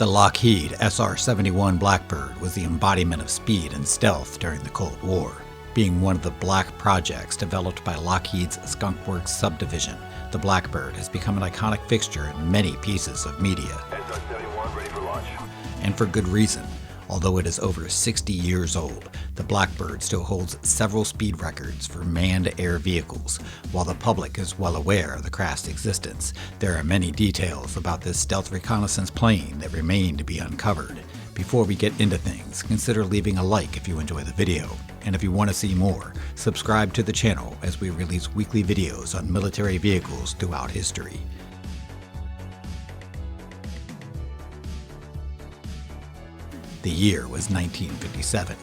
The Lockheed SR-71 Blackbird was the embodiment of speed and stealth during the Cold War. Being one of the black projects developed by Lockheed's Skunk Works subdivision, the Blackbird has become an iconic fixture in many pieces of media. SR-71 ready for launch. And for good reason. Although it is over 60 years old, the Blackbird still holds several speed records for manned air vehicles. While the public is well aware of the craft's existence, there are many details about this stealth reconnaissance plane that remain to be uncovered. Before we get into things, consider leaving a like if you enjoy the video. And if you want to see more, subscribe to the channel as we release weekly videos on military vehicles throughout history. The year was 1957.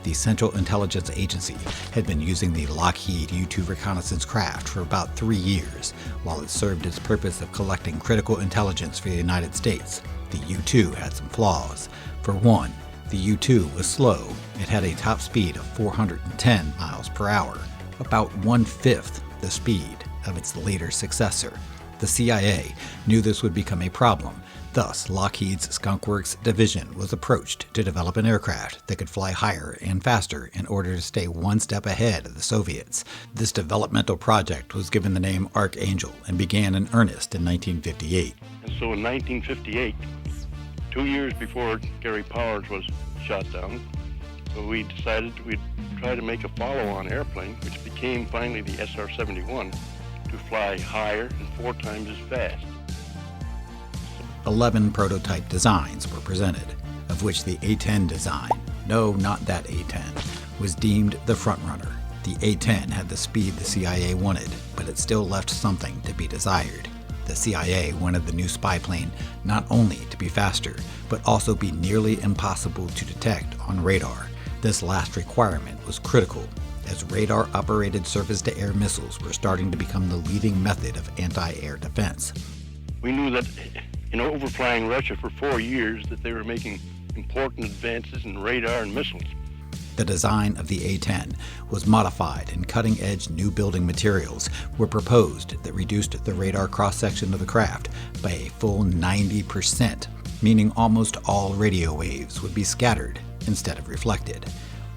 The Central Intelligence Agency had been using the Lockheed U-2 reconnaissance craft for about 3 years. While it served its purpose of collecting critical intelligence for the United States, the U-2 had some flaws. For one, the U-2 was slow. It had a top speed of 410 miles per hour, about 1/5 the speed of its later successor. The CIA knew this would become a problem. Thus, Lockheed's Skunk Works division was approached to develop an aircraft that could fly higher and faster in order to stay one step ahead of the Soviets. This developmental project was given the name Archangel and began in earnest in 1958. And so in 1958, 2 years before Gary Powers was shot down, so we decided we'd try to make a follow-on airplane, which became finally the SR-71, to fly higher and 4 times as fast. 11 prototype designs were presented, of which the A-10 design, no, not that A-10, was deemed the frontrunner. The A-10 had the speed the CIA wanted, but it still left something to be desired. The CIA wanted the new spy plane not only to be faster, but also be nearly impossible to detect on radar. This last requirement was critical, as radar-operated surface-to-air missiles were starting to become the leading method of anti-air defense. We knew that in overflying Russia for 4 years that they were making important advances in radar and missiles. The design of the A-10 was modified, and cutting-edge new building materials were proposed that reduced the radar cross-section of the craft by a full 90%, meaning almost all radio waves would be scattered instead of reflected.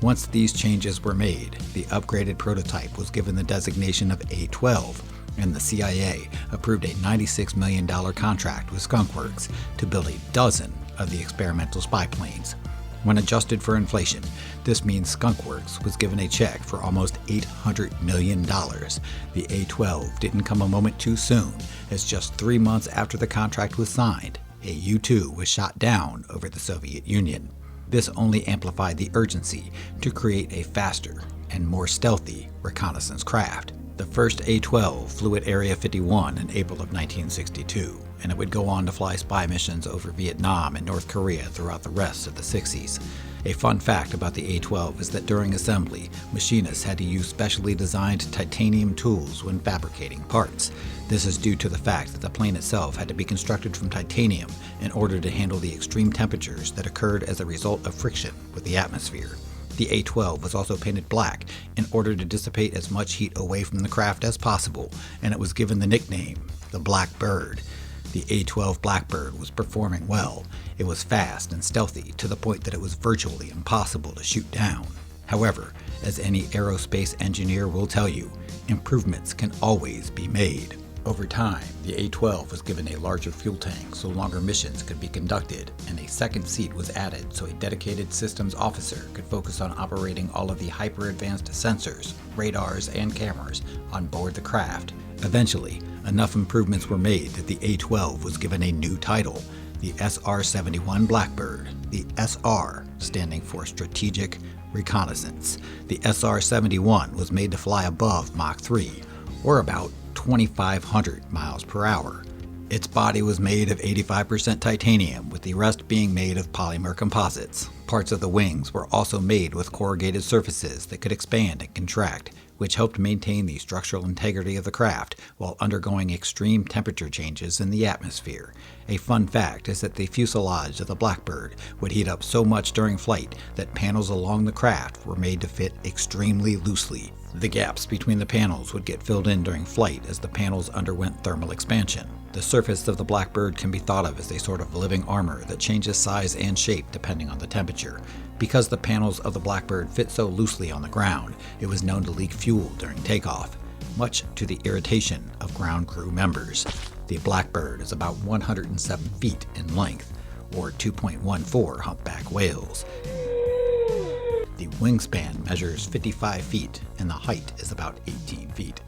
Once these changes were made, the upgraded prototype was given the designation of A-12, and the CIA approved a $96 million contract with Skunk Works to build a dozen of the experimental spy planes. When adjusted for inflation, this means Skunk Works was given a check for almost $800 million. The A-12 didn't come a moment too soon, as just 3 months after the contract was signed, a U-2 was shot down over the Soviet Union. This only amplified the urgency to create a faster and more stealthy reconnaissance craft. The first A-12 flew at Area 51 in April of 1962, and it would go on to fly spy missions over Vietnam and North Korea throughout the rest of the 60s. A fun fact about the A-12 is that during assembly, machinists had to use specially designed titanium tools when fabricating parts. This is due to the fact that the plane itself had to be constructed from titanium in order to handle the extreme temperatures that occurred as a result of friction with the atmosphere. The A-12 was also painted black in order to dissipate as much heat away from the craft as possible, and it was given the nickname, the Blackbird. The A-12 Blackbird was performing well. It was fast and stealthy to the point that it was virtually impossible to shoot down. However, as any aerospace engineer will tell you, improvements can always be made. Over time, the A-12 was given a larger fuel tank so longer missions could be conducted, and a second seat was added so a dedicated systems officer could focus on operating all of the hyper-advanced sensors, radars, and cameras on board the craft. Eventually, enough improvements were made that the A-12 was given a new title, the SR-71 Blackbird, the SR standing for Strategic Reconnaissance. The SR-71 was made to fly above Mach 3, or about 2,500 miles per hour. Its body was made of 85% titanium, with the rest being made of polymer composites. Parts of the wings were also made with corrugated surfaces that could expand and contract, which helped maintain the structural integrity of the craft while undergoing extreme temperature changes in the atmosphere. A fun fact is that the fuselage of the Blackbird would heat up so much during flight that panels along the craft were made to fit extremely loosely. The gaps between the panels would get filled in during flight as the panels underwent thermal expansion. The surface of the Blackbird can be thought of as a sort of living armor that changes size and shape depending on the temperature. Because the panels of the Blackbird fit so loosely on the ground, it was known to leak fuel during takeoff, much to the irritation of ground crew members. The Blackbird is about 107 feet in length, or 2.14 humpback whales. The wingspan measures 55 feet, and the height is about 18 feet.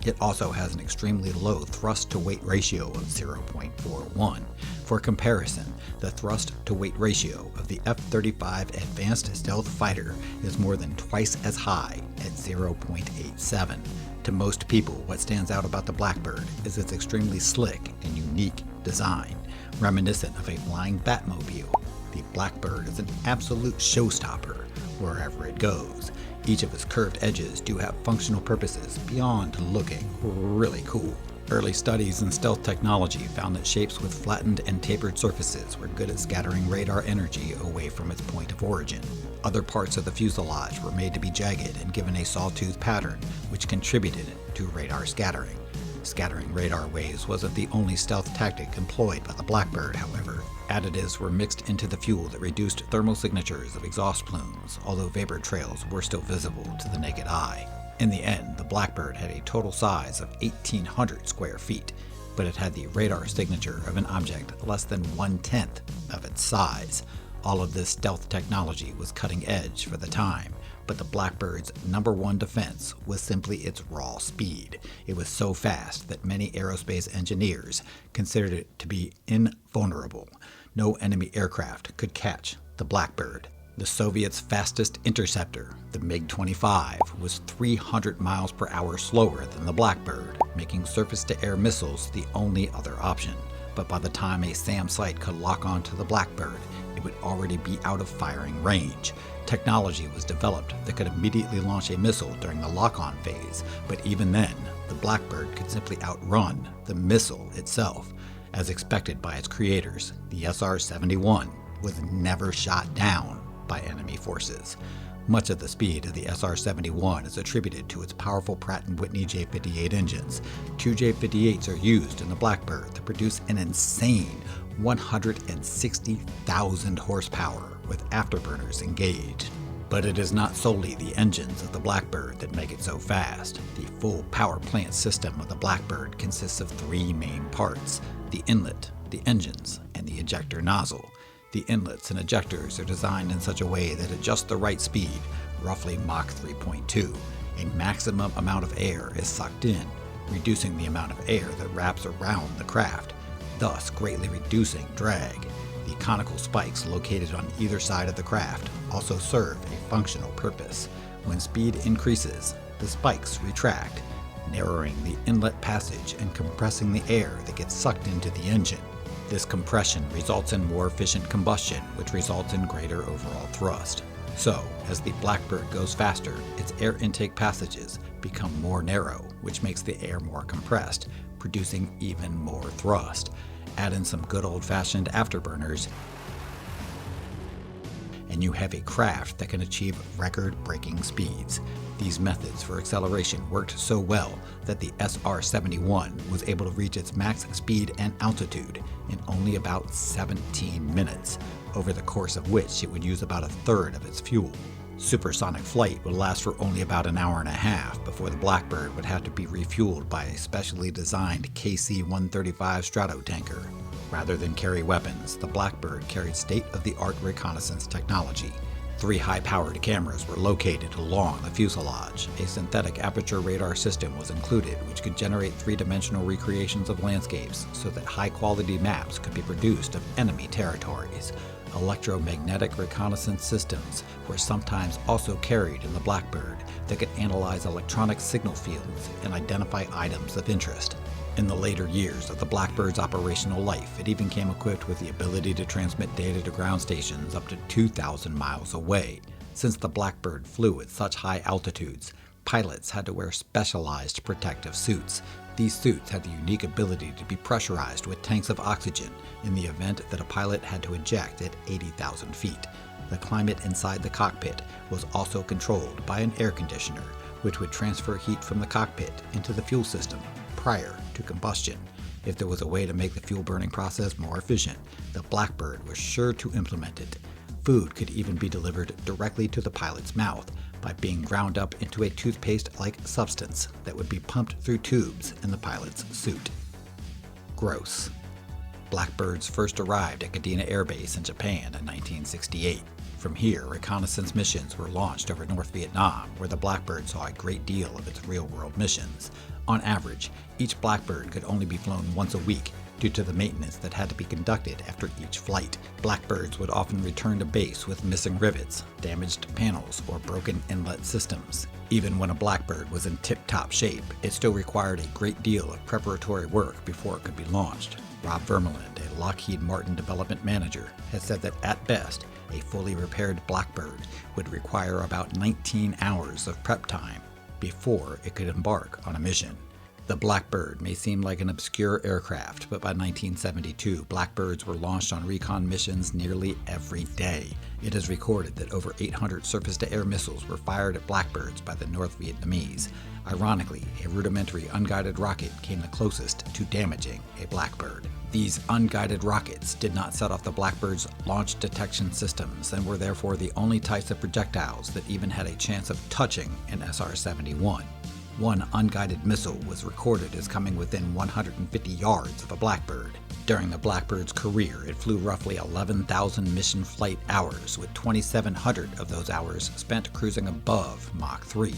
It also has an extremely low thrust-to-weight ratio of 0.41. For comparison, the thrust-to-weight ratio of the F-35 Advanced Stealth Fighter is more than twice as high at 0.87. To most people, what stands out about the Blackbird is its extremely slick and unique design, reminiscent of a flying Batmobile. The Blackbird is an absolute showstopper wherever it goes. Each of its curved edges do have functional purposes beyond looking really cool. Early studies in stealth technology found that shapes with flattened and tapered surfaces were good at scattering radar energy away from its point of origin. Other parts of the fuselage were made to be jagged and given a sawtooth pattern, which contributed to radar scattering. Scattering radar waves wasn't the only stealth tactic employed by the Blackbird, however. Additives were mixed into the fuel that reduced thermal signatures of exhaust plumes, although vapor trails were still visible to the naked eye. In the end, the Blackbird had a total size of 1,800 square feet, but it had the radar signature of an object less than 1/10 of its size. All of this stealth technology was cutting edge for the time, but the Blackbird's number one defense was simply its raw speed. It was so fast that many aerospace engineers considered it to be invulnerable. No enemy aircraft could catch the Blackbird. The Soviets' fastest interceptor, the MiG-25, was 300 miles per hour slower than the Blackbird, making surface-to-air missiles the only other option. But by the time a SAM site could lock onto the Blackbird, it would already be out of firing range. Technology was developed that could immediately launch a missile during the lock-on phase, but even then, the Blackbird could simply outrun the missile itself. As expected by its creators, the SR-71 was never shot down by enemy forces. Much of the speed of the SR-71 is attributed to its powerful Pratt & Whitney J58 engines. 2 J58s are used in the Blackbird that produce an insane 160,000 horsepower with afterburners engaged. But it is not solely the engines of the Blackbird that make it so fast. The full power plant system of the Blackbird consists of 3 main parts: the inlet, the engines, and the ejector nozzle. The inlets and ejectors are designed in such a way that at just the right speed, roughly Mach 3.2, a maximum amount of air is sucked in, reducing the amount of air that wraps around the craft, thus greatly reducing drag. The conical spikes located on either side of the craft also serve a functional purpose. When speed increases, the spikes retract, narrowing the inlet passage and compressing the air that gets sucked into the engine. This compression results in more efficient combustion, which results in greater overall thrust. So, as the Blackbird goes faster, its air intake passages become more narrow, which makes the air more compressed, producing even more thrust. Add in some good old-fashioned afterburners, and you have a craft that can achieve record-breaking speeds. These methods for acceleration worked so well that the SR-71 was able to reach its max speed and altitude in only about 17 minutes, over the course of which it would use about a third of its fuel. Supersonic flight would last for only about an hour and a half before the Blackbird would have to be refueled by a specially designed KC-135 Stratotanker. Rather than carry weapons, the Blackbird carried state-of-the-art reconnaissance technology. 3 high-powered cameras were located along the fuselage. A synthetic aperture radar system was included, which could generate 3-dimensional recreations of landscapes so that high-quality maps could be produced of enemy territories. Electromagnetic reconnaissance systems were sometimes also carried in the Blackbird that could analyze electronic signal fields and identify items of interest. In the later years of the Blackbird's operational life, it even came equipped with the ability to transmit data to ground stations up to 2,000 miles away. Since the Blackbird flew at such high altitudes, pilots had to wear specialized protective suits. These suits had the unique ability to be pressurized with tanks of oxygen in the event that a pilot had to eject at 80,000 feet. The climate inside the cockpit was also controlled by an air conditioner, which would transfer heat from the cockpit into the fuel system prior to combustion. If there was a way to make the fuel burning process more efficient, the Blackbird was sure to implement it. Food could even be delivered directly to the pilot's mouth by being ground up into a toothpaste-like substance that would be pumped through tubes in the pilot's suit. Gross. Blackbirds first arrived at Kadena Air Base in Japan in 1968. From here, reconnaissance missions were launched over North Vietnam, where the Blackbird saw a great deal of its real-world missions. On average, each Blackbird could only be flown once a week due to the maintenance that had to be conducted after each flight. Blackbirds would often return to base with missing rivets, damaged panels, or broken inlet systems. Even when a Blackbird was in tip-top shape, it still required a great deal of preparatory work before it could be launched. Rob Vermeland, a Lockheed Martin development manager, has said that at best, a fully repaired Blackbird would require about 19 hours of prep time before it could embark on a mission. The Blackbird may seem like an obscure aircraft, but by 1972, Blackbirds were launched on recon missions nearly every day. It is recorded that over 800 surface-to-air missiles were fired at Blackbirds by the North Vietnamese. Ironically, a rudimentary unguided rocket came the closest to damaging a Blackbird. These unguided rockets did not set off the Blackbird's launch detection systems and were therefore the only types of projectiles that even had a chance of touching an SR-71. One unguided missile was recorded as coming within 150 yards of a Blackbird. During the Blackbird's career, it flew roughly 11,000 mission flight hours, with 2,700 of those hours spent cruising above Mach 3.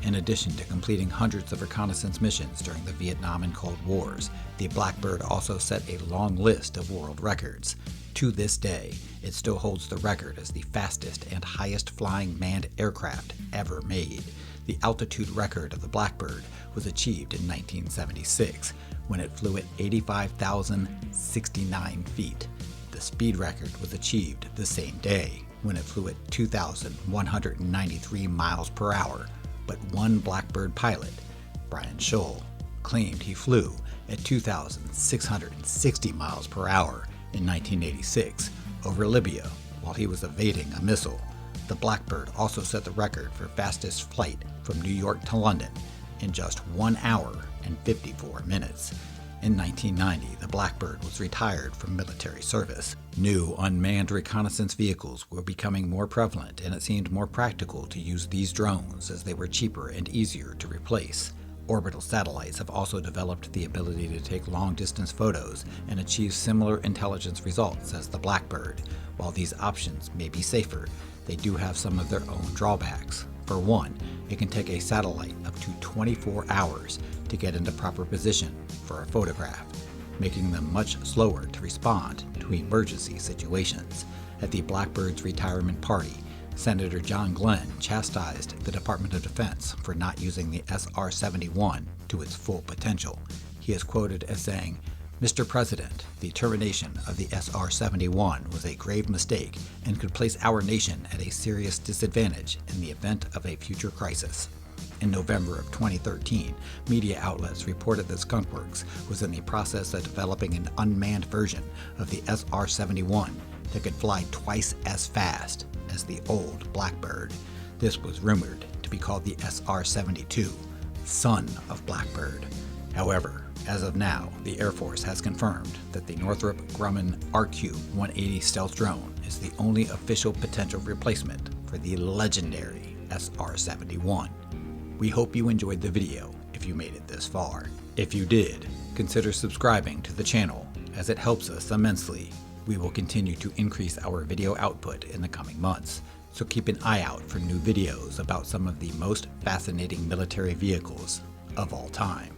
In addition to completing hundreds of reconnaissance missions during the Vietnam and Cold Wars, the Blackbird also set a long list of world records. To this day, it still holds the record as the fastest and highest flying manned aircraft ever made. The altitude record of the Blackbird was achieved in 1976, when it flew at 85,069 feet. The speed record was achieved the same day, when it flew at 2,193 miles per hour. But one Blackbird pilot, Brian Scholl, claimed he flew at 2,660 miles per hour in 1986 over Libya while he was evading a missile. The Blackbird also set the record for fastest flight from New York to London in just 1 hour and 54 minutes. In 1990, the Blackbird was retired from military service. New unmanned reconnaissance vehicles were becoming more prevalent, and it seemed more practical to use these drones as they were cheaper and easier to replace. Orbital satellites have also developed the ability to take long-distance photos and achieve similar intelligence results as the Blackbird. While these options may be safer, they do have some of their own drawbacks. For one, it can take a satellite up to 24 hours to get into proper position for a photograph, making them much slower to respond to emergency situations. At the Blackbird's retirement party, Senator John Glenn chastised the Department of Defense for not using the SR-71 to its full potential. He is quoted as saying, "Mr. President, the termination of the SR-71 was a grave mistake and could place our nation at a serious disadvantage in the event of a future crisis." In November of 2013, media outlets reported that Skunk Works was in the process of developing an unmanned version of the SR-71 that could fly twice as fast as the old Blackbird. This was rumored to be called the SR-72, son of Blackbird. However, as of now, the Air Force has confirmed that the Northrop Grumman RQ-180 stealth drone is the only official potential replacement for the legendary SR-71. We hope you enjoyed the video if you made it this far. If you did, consider subscribing to the channel as it helps us immensely. We will continue to increase our video output in the coming months, so keep an eye out for new videos about some of the most fascinating military vehicles of all time.